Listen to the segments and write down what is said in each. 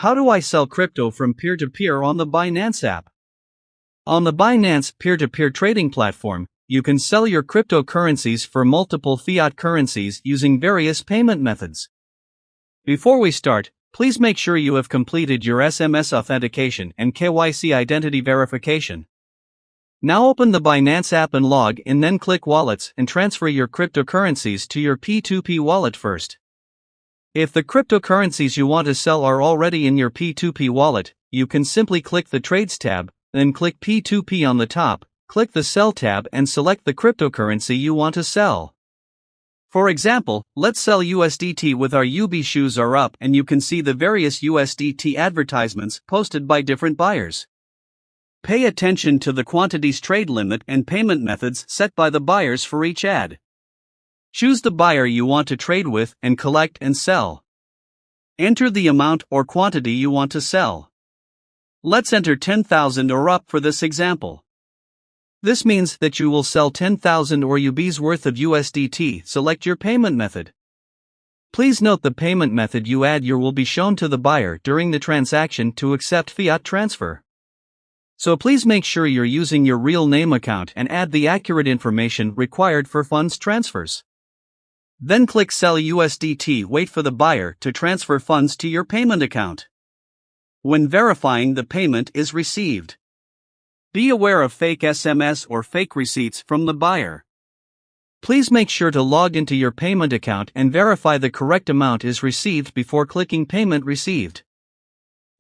How do I sell crypto from peer-to-peer on the Binance app? On the Binance peer-to-peer trading platform, you can sell your cryptocurrencies for multiple fiat currencies using various payment methods. Before we start, please make sure you have completed your SMS authentication and KYC identity verification. Now open the Binance app and log in, then click Wallets and transfer your cryptocurrencies to your P2P wallet first. If the cryptocurrencies you want to sell are already in your P2P wallet, you can simply click the Trades tab, then click P2P on the top, click the Sell tab and select the cryptocurrency you want to sell. For example, let's sell USDT with our UB shoes are up, and you can see the various USDT advertisements posted by different buyers. Pay attention to the quantities, trade limit, and payment methods set by the buyers for each ad. Choose the buyer you want to trade with and collect and sell. Enter the amount or quantity you want to sell. Let's enter 10,000 or up for this example. This means that you will sell 10,000 or UB's worth of USDT. Select your payment method. Please note the payment method you add your will be shown to the buyer during the transaction to accept fiat transfer. So please make sure you're using your real name account and add the accurate information required for funds transfers. Then click Sell USDT. Wait for the buyer to transfer funds to your payment account. When verifying the payment is received, be aware of fake SMS or fake receipts from the buyer. Please make sure to log into your payment account and verify the correct amount is received before clicking Payment Received.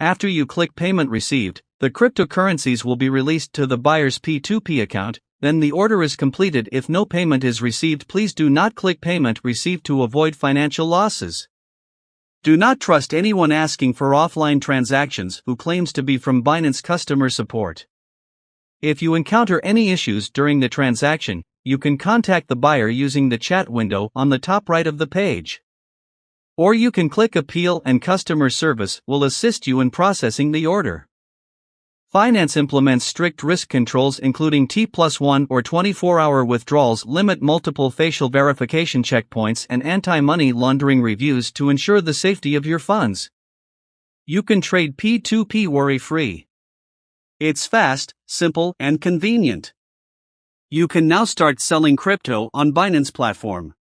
After you click Payment Received, the cryptocurrencies will be released to the buyer's P2P account, then the order is completed. If no payment is received, please do not click Payment Received to avoid financial losses. Do not trust anyone asking for offline transactions who claims to be from Binance customer support. If you encounter any issues during the transaction, you can contact the buyer using the chat window on the top right of the page. Or you can click Appeal and customer service will assist you in processing the order. Binance implements strict risk controls including T+1 or 24-hour withdrawals limit, multiple facial verification checkpoints, and anti-money laundering reviews to ensure the safety of your funds. You can trade P2P worry-free. It's fast, simple, and convenient. You can now start selling crypto on Binance platform.